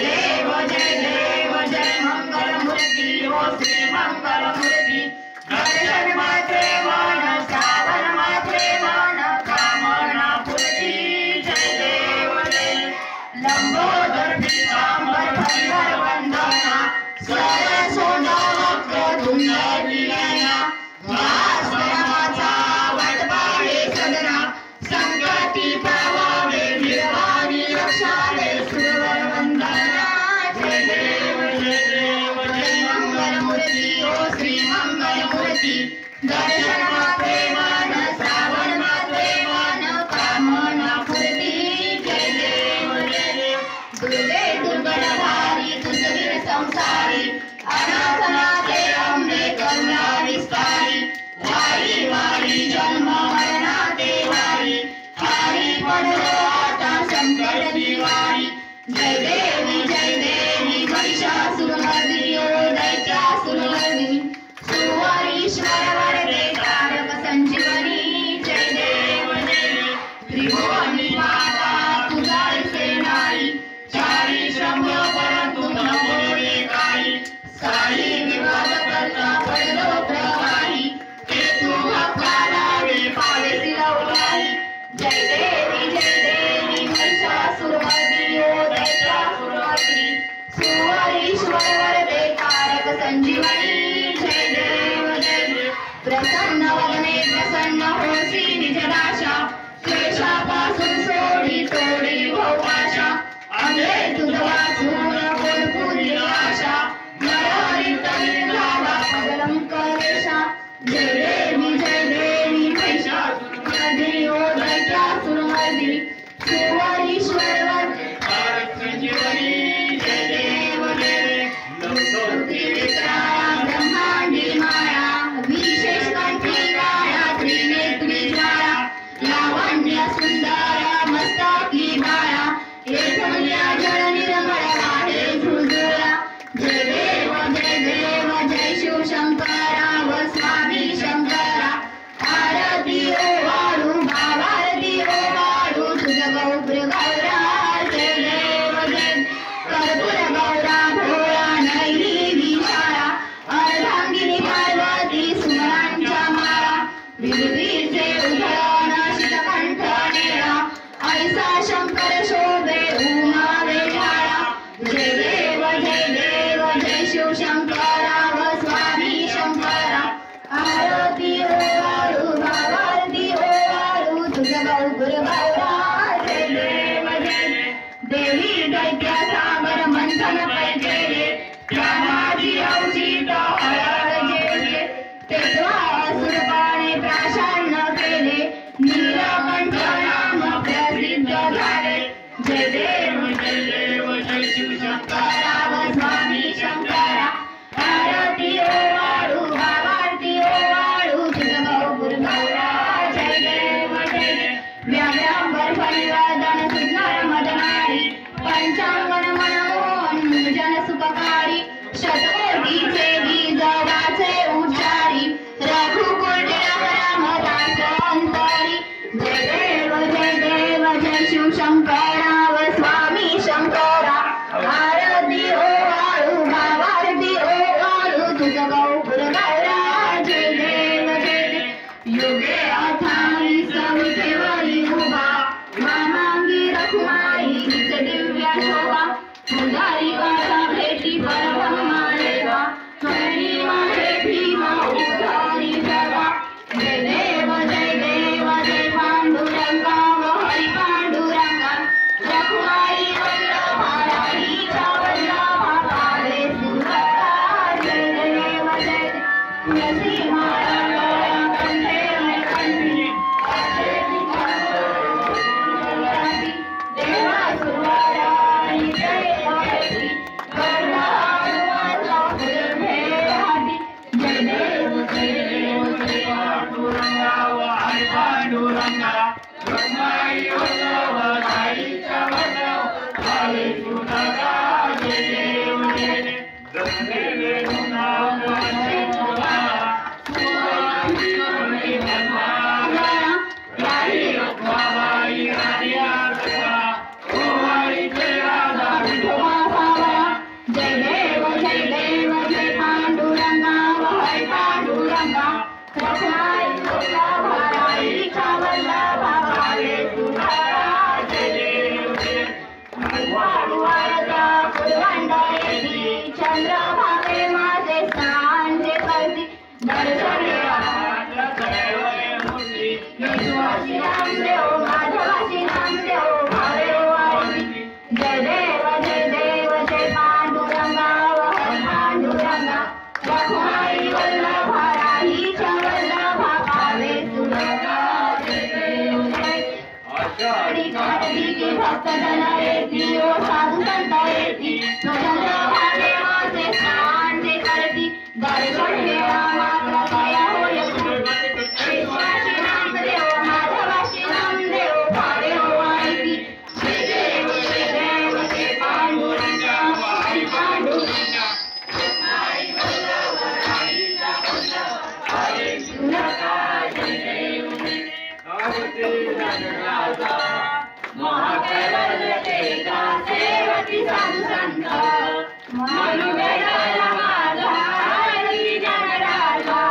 देव जय मंगलमूर्ती हो श्री मंगलमूर्ती दर्शन मात्रे मन श्रावण मात्रे मन कामना पूर्ती जय देव जय लंबोदर पीतांबर परिवार वंदना सरसोना वक्र तुंड विनयना वासनाचा वटवाळे सदना संकटी पावावे निर्वाणी रक्षावे सुरवर वंदना जय देव जय मंगलमूर्ती हो श्री मंगलमूर्ती दर्शन मात्रे मन श्रावण मात्रे मन कामना पूर्ती जय देव दुर्गे दुर्गणधारी दुर्गवीर संसारी अनाथनाथे अंबे करुणा विस्तारी वारी वारी जन्म मरणाते वारी हारी पडलो आता संकट दिवारी जय देवी महिषासुरमर्दिनी ओ दैत्यासुरमर्दिनी सुवरीश्वर वरदे तारक संजीवनी जय देव त्रिभुवनी माता तुझाईचे नारी चारी शंभ परंतु न बोले काही काही विवाद करता पडलो प्रवाही ते तू हक्कालावे पावेसी लवलाई जय देवी महिषासुरमर्दिनी ओ दैत्यासुरमर्दिनी सुवरीश्वर वरदे तारक संजीवनी जय देव प्रसन्न वदने प्रसन्न होसी निजदाशा क्लेशापासून सोडी तोडी भोपाशा अंधे तुझ वाचून कोण पुरी आशा नरहरित निर्धारा पगलम कलेशा जय देवी महिषासुरमर्दिनी ओ दैत्यासुरमर्दिनी सुवरीश्वर वरदे तारक संजीवनी जय देव विक्राया ब्रह्मांडी माया विशेष कंठी राया त्रिनेत्री ज्वाळा लावण्य सुंदर मस्तकी बाळा येथुल्या जळ निर्मळ वाटे झुळझुळा जय देव जय शिवशंकरा व स्वामी शंकरा आरती ओ वाळू भावारती ओ वाळू तुझ गौप्र गौरा जय देव कर्पूर गौरा भोळा नैली विशाळा अर्धांगिनी पार्वती सुमनांच्या माळा विभूतीचे उधळण शितकंठ नेळा ऐसा शंकर शोभे उमा वेळाळा जय देव जय शिवशंकरा व स्वामी शंकरा आरती ओ वाळू भावारती ओ वाळू तुझ गौपुर गौरा जय देव देवी दैत्य सागर मंथन पैकेले त्या माझी अवचित हळद जेवले तेव्हा असुरपाने प्राशान्न केले नीलकंठ नाम प्रसिद्ध झाले जय देव जय शिवशंकरा व स्वामी शंकरा आरती ओ वाळू भावारती ओ वाळू तुझ गौपुर गौरा जय देव व्याव्यांबर फलिवदन सुंदर मदनारी पंचांगण मनमोहन जन सुखकारी शतकोटीचे बीज वाचे उच्चारी रघुकुल राम दास अंतरी जय देव जय शिवशंकरा व स्वामी शंकरा आरती ओ वाळू भावारती ओ वाळू तुझ गौपुर गौरा जय देव युगे अथानी सवितेवरी उभा वामांगी रखुमाई निज दिव्य शोभा मुदारी वाचा भेटी परब्रह्मा देवा स्वयनी माहे भीमा उद्धारी जगा जय देव जय पांडुरंगा व हरी पांडुरंगा रखुमाई वल्लभा राहीचा वल्लभा पावे सुभद्रा जय देव तुलसी माळा गळ्या कंठे कंठी देवा सुरवारा जय भक्तजन येती ओ साधू संत येती चंद्र भागे माझे स्नान जे करती दर्शन घेवा मात्र दया होय विश्वासी नामदेव माधवाशी नामदेव भावे हो ऐकी श्री देव श्री पांडुरंगा हरी पांडुरंगा आई वल्लभ आईचा वल्लभ हरे सुनका जय देव राजा महाकैवल्य तेजा सेवकी साधू संत मनुवेदाला माझा हरी जनराजा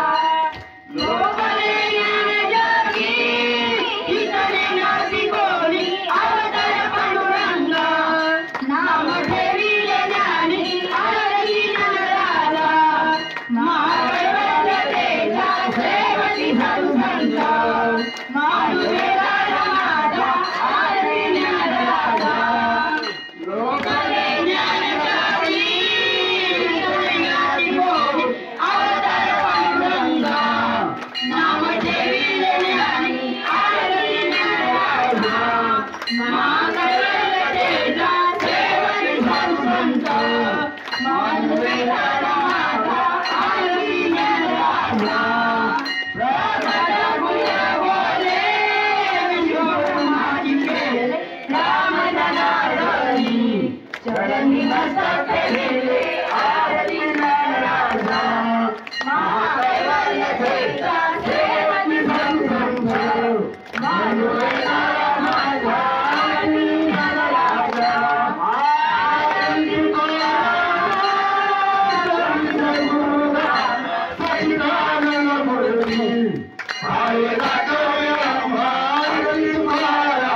लोकले ज्ञान जोगी इतने नदी कोणी अवतार पांडुरंग नाम ठेविले ज्ञानी हरी जनराजा महाकैवल्य तेजा सेवकी साधू संत मनुवेदाला माझा हरी जनराजा लोकले ज्ञान जोगी इतने नदी कोणी अवतार पांडुरंग नाम ठेविले ज्ञानी हरी जनराजा महाकैवल्य तेजा सेवकी साधू संत मनुवेदाला माझा हरी जनराजा प्रकट बोले विश्वब्रह्माची केले राम जनार्दनी चरणी मस्तक ठेविले हरी जनराजा महाकैवल्य तेजा सेवकी साधू संत मनुवेदाला माझा हरी जनराजा आरती करा सच्चिदानंद मूर्ती आये राघवया आरती करा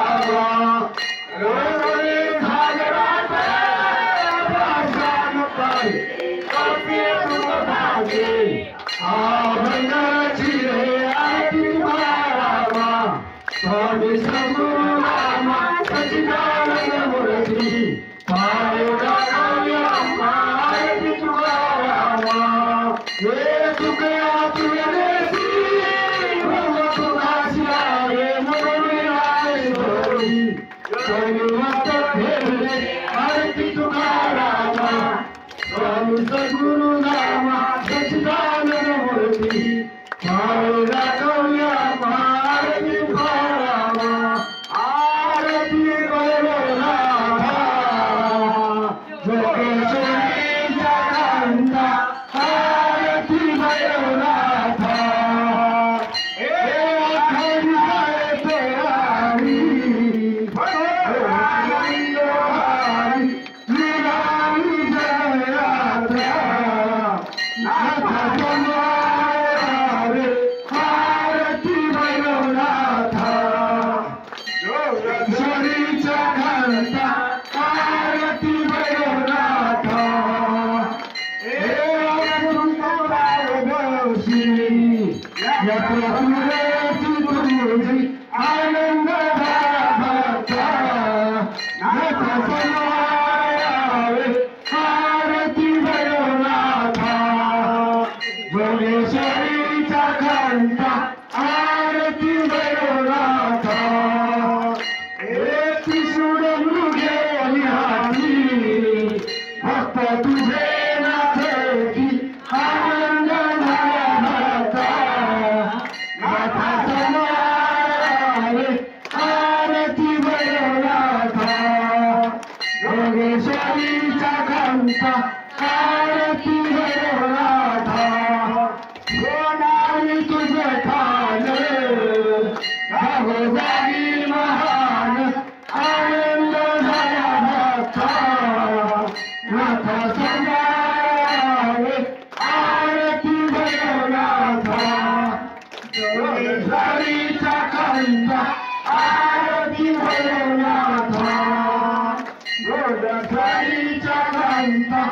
लोकले भागवत प्रसाद पाई कसे तुम भागे आभंगाची रे आरती करा स्वामी सद्गुरुराम सच्चिदानंद मूर्ती आये राघवया आरती करा हे तुकया तुझे सद्गुरु नाम सच्चिदानंद मूर्ति आरती करो नाथा जोगेश्वरी जगन्ना आरती करो नाथा आनंद आरती भैरवनाथा जोगेश्वरीचा घंटा आरती भैरवनाथा एक सोडून गेली हाती भक्त तुझे नाथी आनंद नाथा नाथा समारे आरती भैरवनाथा जोगेश्वरीचा घंटा आरती भैरवनाथा कोणाली तुझे ठाण जागी महान आनंद झाला नाथा नाथा समारे आरती भैरवनाथा जोगेश्वरीचा घंटा आरती भैरवनाथा जोगेश्वरीचा घंटा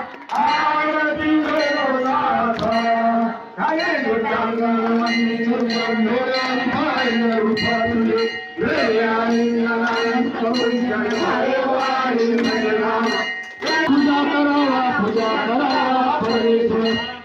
आरती भैरवनाथा पूजा करावा परेश्वर